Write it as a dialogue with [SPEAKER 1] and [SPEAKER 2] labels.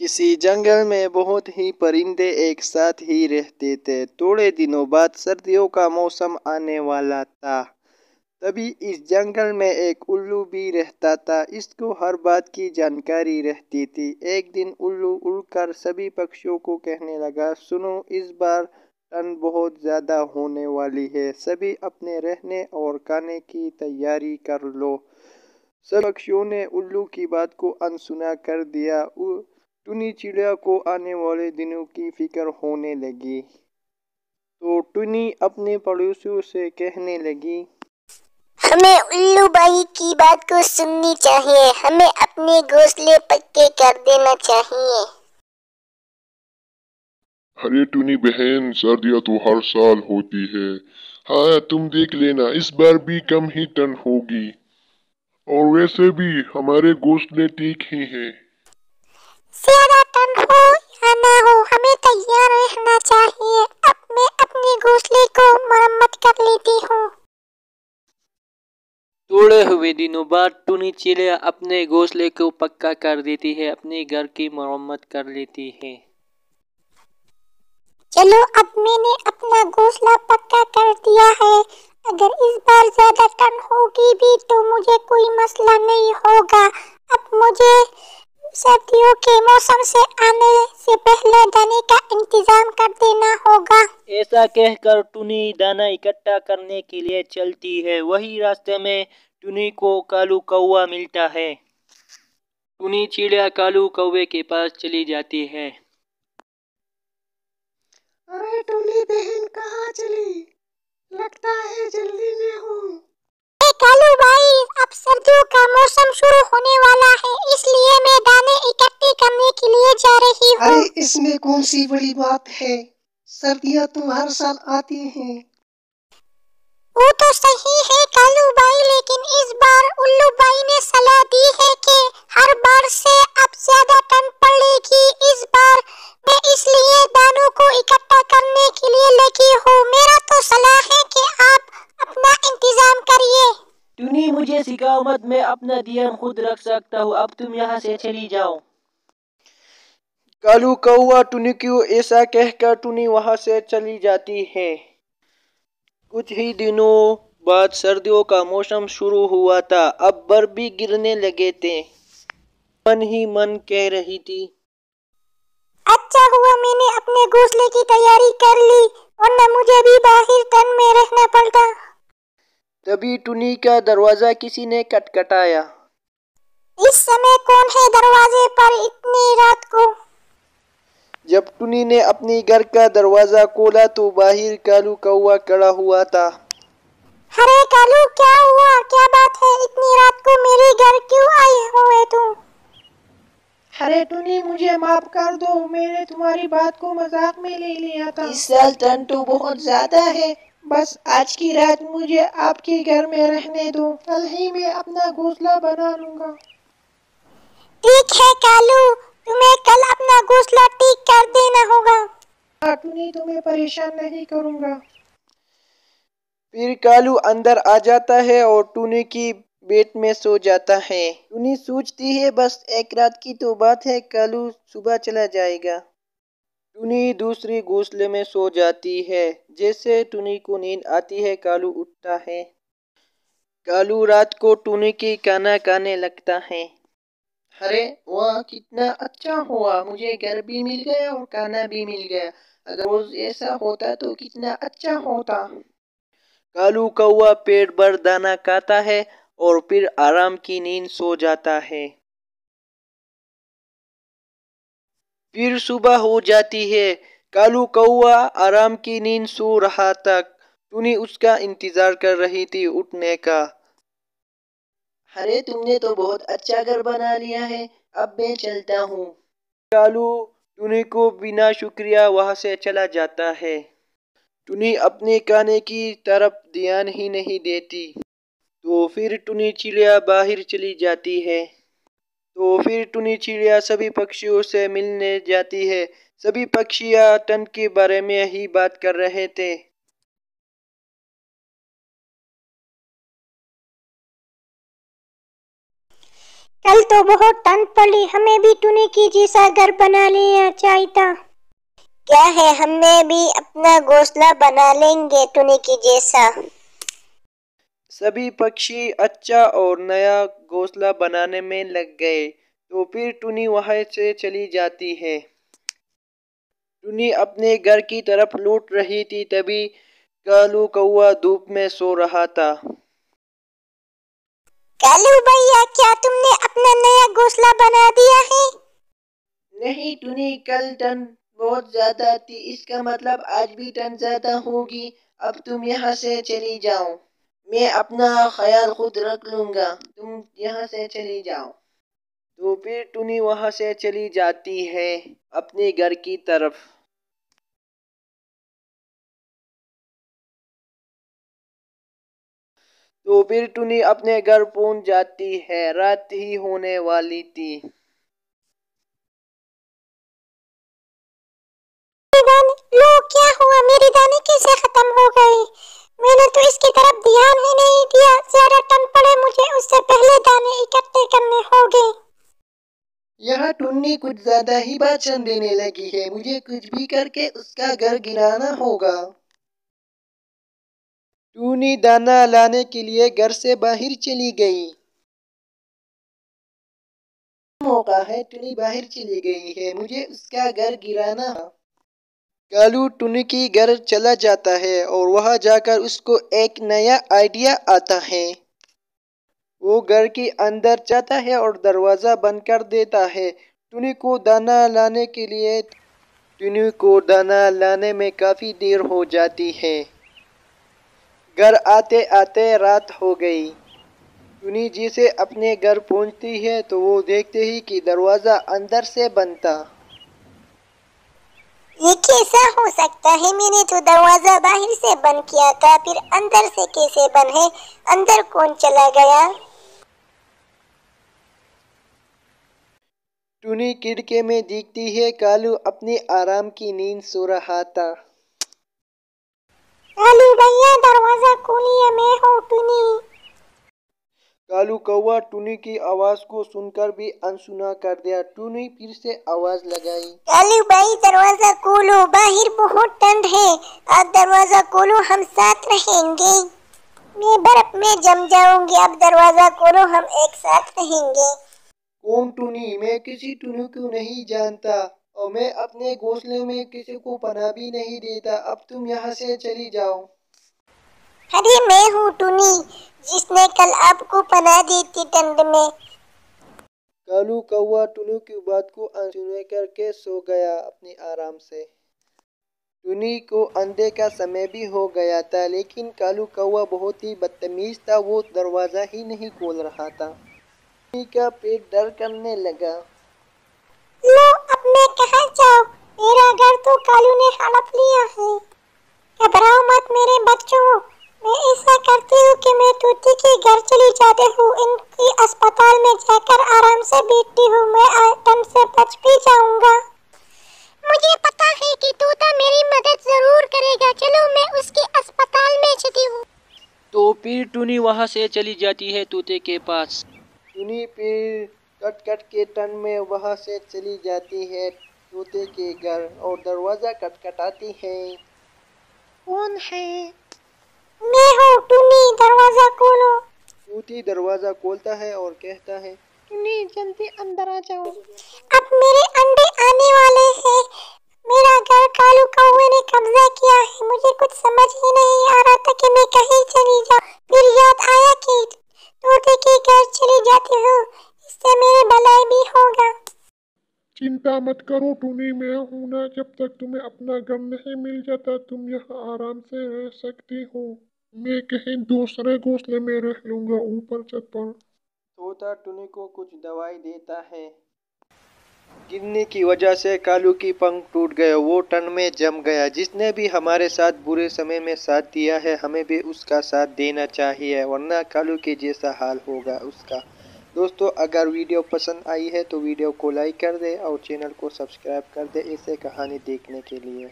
[SPEAKER 1] किसी जंगल में बहुत ही परिंदे एक साथ ही रहते थे। थोड़े दिनों बाद सर्दियों का मौसम आने वाला था। तभी इस जंगल में एक उल्लू भी रहता था। इसको हर बात की जानकारी रहती थी। एक दिन उल्लू उड़कर सभी पक्षियों को कहने लगा, सुनो, इस बार ठंड बहुत ज़्यादा होने वाली है। सभी अपने रहने और खाने की तैयारी कर लो। सब पक्षियों ने उल्लू की बात को अनसुना कर दिया। टुनी चिड़िया को आने वाले दिनों की फिक्र होने लगी। तो टुनी अपने पड़ोसियों से कहने लगी,
[SPEAKER 2] हमें उल्लू भाई की बात को सुननी चाहिए। हमें अपने घोंसले पक्के कर देना चाहिए।
[SPEAKER 3] अरे टुनी बहन, सर्दियाँ तो हर साल होती है। हाँ, तुम देख लेना, इस बार भी कम ही ठंड होगी। और वैसे भी हमारे घोंसले ठीक ही हैं।
[SPEAKER 2] ज्यादा ठंड हो या ना हो, हमें तैयार रहना चाहिए। अब मैं अपने घोंसले को मरम्मत कर लेती हूँ।
[SPEAKER 4] थोड़े हुए दिनों बाद टुनी चिड़िया अपने घोंसले को पक्का कर देती है, अपने घर की मरम्मत कर लेती है।
[SPEAKER 2] चलो, अब मैंने अपना घोंसला पक्का कर दिया है। अगर इस बार ज्यादा ठंड होगी भी तो मुझे कोई मसला नहीं होगा। अब मुझे सर्दियों के मौसम से आने से पहले दाने का इंतजाम कर देना होगा।
[SPEAKER 4] ऐसा कहकर टुनी दाना इकट्ठा करने के लिए चलती है। वही रास्ते में टुनी को कालू कौवा मिलता है। टुनी चिड़िया कालू कौवे के पास चली जाती है।
[SPEAKER 5] अरे टुनी बहन, कहाँ चली? लगता है जल्दी में हो।
[SPEAKER 2] कालू भाई, अब सर्दियों का मौसम शुरू होने वाला है, इसलिए मैं दाने इकट्ठे करने के लिए जा रही हूँ।
[SPEAKER 5] अरे इसमें कौन सी बड़ी बात है? सर्दियाँ तो हर साल आती हैं।
[SPEAKER 2] वो तो सही है कालू भाई, लेकिन इस बार उल्लू भाई ने सलाह दी है कि हर बार से अब ज्यादा ठंड पड़ेगी। इस बार मैं इसलिए दानों को इकट्ठा करने के लिए लगी हूँ। मेरा तो सलाह है कि आप अपना इंतजाम करिए।
[SPEAKER 4] टुनी, मुझे सिखाओ मत, मैं अपना ध्यान खुद रख सकता हूँ। अब तुम यहाँ से चली जाओ।
[SPEAKER 1] कालू कौवा टुनी को ऐसा कहकर टुनी वहां से चली जाती है। कुछ ही दिनों बाद सर्दियों का मौसम शुरू हुआ था। अब बर्फ भी गिरने लगे थे। मन ही मन कह रही थी,
[SPEAKER 2] अच्छा हुआ मैंने अपने घोंसले की तैयारी कर ली, वरना मुझे भी बाहर ठंड में रहना पड़ता।
[SPEAKER 1] तभी टुनी का दरवाजा किसी ने खटखटाया।
[SPEAKER 2] इस समय कौन है दरवाजे पर इतनी रात को?
[SPEAKER 1] जब टुनी ने अपने घर का दरवाजा खोला तो बाहर कालू कौवा खड़ा हुआ था।
[SPEAKER 2] अरे कालू, क्या हुआ? क्या बात है? इतनी रात को मेरे घर क्यों आए हुए तुम?
[SPEAKER 5] अरे टुनी, मुझे माफ कर दो, मैंने तुम्हारी बात को मजाक में ले लिया था।
[SPEAKER 6] इस साल ठंड तो बहुत ज्यादा है।
[SPEAKER 5] बस आज की रात मुझे आपके घर में रहने दो, कल ही मैं अपना घोंसला बना लूंगा।
[SPEAKER 2] ठीक है कालू, तुम्हें कल अपना घोंसला ठीक कर देना होगा।
[SPEAKER 5] हाँ टुनी, तुम्हें परेशान नहीं करूंगा।
[SPEAKER 1] फिर कालू अंदर आ जाता है और टुनी की बेड में सो जाता है। टुनी सोचती है, बस एक रात की तो बात है, कालू सुबह चला जाएगा। टुनी दूसरी घोंसले में सो जाती है। जैसे टुनी को नींद आती है, कालू उठता है। कालू रात को टुनी की खाना खाने लगता है।
[SPEAKER 5] अरे वाह, कितना अच्छा हुआ, मुझे घर भी मिल गया और खाना भी मिल गया। अगर रोज ऐसा होता तो कितना अच्छा होता।
[SPEAKER 1] कालू कौवा पेट भर दाना खाता है और फिर आराम की नींद सो जाता है। फिर सुबह हो जाती है। कालू कौवा आराम की नींद सो रहा था। टुनी उसका इंतजार कर रही थी उठने का।
[SPEAKER 6] अरे तुमने तो बहुत अच्छा घर बना लिया है, अब मैं चलता हूँ।
[SPEAKER 1] कालू टुनी को बिना शुक्रिया वहां से चला जाता है। टुनी अपने खाने की तरफ ध्यान ही नहीं देती। तो फिर टुनी चिड़िया बाहर चली जाती है। तो फिर टुनी चिड़िया सभी पक्षियों से मिलने जाती है। सभी पक्षियाँ ठंड के बारे में ही बात कर रहे थे।
[SPEAKER 2] कल तो बहुत ठंड पड़ी, हमें भी टुनी के जैसा घर बना लेना चाहिए। क्या है, हमने भी अपना घोंसला बना लेंगे टुनी की जैसा।
[SPEAKER 1] सभी पक्षी अच्छा और नया घोंसला बनाने में लग गए। तो फिर टुनी वहां से चली जाती है। टुनी अपने घर की तरफ लौट रही थी, तभी कालू कौवा धूप में सो रहा था।
[SPEAKER 2] कालू भैया, क्या तुमने अपना नया घोंसला बना दिया है?
[SPEAKER 5] नहीं टुनी, कल ठंड बहुत ज्यादा थी, इसका मतलब आज भी ठंड ज्यादा होगी। अब तुम यहाँ से चली जाओ, मैं अपना ख्याल खुद रख लूंगा, तुम यहाँ से चली जाओ।
[SPEAKER 1] तो फिर टुनी वहां से चली जाती है अपने घर की तरफ। तो फिर टुनी अपने घर पहुंच जाती है। रात ही होने वाली थी।
[SPEAKER 2] लो, क्या हुआ? मेरी दाने कैसे खत्म हो गई? मैंने तो इसकी तरफ ध्यान ही नहीं दिया। ज्यादा टन पड़े मुझे, उससे पहले दाने इकट्ठे करने होंगे।
[SPEAKER 5] यहाँ टुन्नी कुछ ज्यादा ही भाषण देने लगी है, मुझे कुछ भी करके उसका घर गिराना होगा।
[SPEAKER 1] टुनी दाना लाने के लिए घर से बाहर चली गई।
[SPEAKER 5] मौका है, टुनी बाहर चली गई है, मुझे उसका घर गिराना।
[SPEAKER 1] कालू टुनी की घर चला जाता है और वहां जाकर उसको एक नया आइडिया आता है। वो घर के अंदर जाता है और दरवाजा बंद कर देता है। टुनी को दाना लाने में काफी देर हो जाती है। घर आते आते रात हो गई। टुनी जैसे अपने घर पहुंचती है तो वो देखते ही कि दरवाजा अंदर से बंद था।
[SPEAKER 2] ये कैसा हो सकता है? मैंने तो दरवाजा बाहर से बंद किया था, फिर अंदर से कैसे बंद है? अंदर कौन चला गया?
[SPEAKER 1] टुनी खिड़की में देखती है कालू अपनी आराम की नींद सो रहा था।
[SPEAKER 2] कालू भैया, दरवाजा खोलिए, मैं हूँ टुनी।
[SPEAKER 1] कालू कौवा टुनी की आवाज को सुनकर भी अनसुना कर दिया। टुनी फिर से आवाज लगाई।
[SPEAKER 2] कालू भाई, दरवाजा खोलो, बाहर बहुत ठंड है। आप दरवाजा खोलो, हम साथ रहेंगे। मैं बर्फ में जम जाऊंगी, अब दरवाजा खोलो, हम एक साथ रहेंगे।
[SPEAKER 1] कौन टुनी? मैं किसी टुनी को नहीं जानता और मैं अपने घोंसले में किसी को पनाह भी नहीं देता। अब तुम यहाँ से चली जाओ।
[SPEAKER 2] अरे मैं हूँ टुनी, जिसने कल आपको पनाह दी थी ठंड में।
[SPEAKER 1] कालू कौवा टुनी की बात को अनसुना करके सो गया अपने आराम से। टुनी को अंधे का समय भी हो गया था, लेकिन कालू कौवा बहुत ही बदतमीज था। वो दरवाजा ही नहीं खोल रहा था। टुनी का पेट दर्द करने लगा।
[SPEAKER 2] लो, अब मैं कहाँ जाऊँ? मेरा घर तो कालू ने हड़प लिया है। घबराओ मत मेरे बच्चों, मैं ऐसा करती हूँ कि मैं तूती के घर चली जाती हूँ। इनकी अस्पताल में जाकर आराम से बैठती हूँ, मैं ठंड से बच भी जाऊंगा। मुझे पता है कि तूता मेरी मदद जरूर करेगा। चलो, मैं उसके अस्पताल में चलती हूँ।
[SPEAKER 4] तो फिर टुनी वहां से चली जाती है तोते के पास।
[SPEAKER 1] टुनी फिर कट कट के ठंड में वहां से चली जाती है तोते के घर और दरवाजा खटखटाती है।
[SPEAKER 2] कौन है? मैं हूँ टुनी, दरवाजा खोलो।
[SPEAKER 1] तोती दरवाजा खोलता है और कहता है,
[SPEAKER 2] टुनी जल्दी अंदर आ जाओ। अब मेरे अंडे आने वाले हैं। मेरा घर कालू कौवे ने कब्जा किया है। मुझे कुछ समझ ही नहीं आ रहा था कि मैं कहीं चली जाऊँ। फिर याद आया कि तोते के घर चली जाती हूँ, इससे मेरी भलाई भी होगा।
[SPEAKER 3] चिंता मत करो टुनी, मैं हूं ना। जब तक तुम्हें अपना घर नहीं मिल जाता तुम यहाँ आराम से रह सकती हो। मैं कहीं दूसरे घोंसले में रह लूंगा ऊपर छत पर।
[SPEAKER 1] तोता टुनी को कुछ दवाई देता है। गिरने की वजह से कालू की पंख टूट गए, वो ठंड में जम गया। जिसने भी हमारे साथ बुरे समय में साथ दिया है, हमें भी उसका साथ देना चाहिए, वरना कालू के जैसा हाल होगा उसका। दोस्तों, अगर वीडियो पसंद आई है तो वीडियो को लाइक कर दे और चैनल को सब्सक्राइब कर दे ऐसे कहानी देखने के लिए।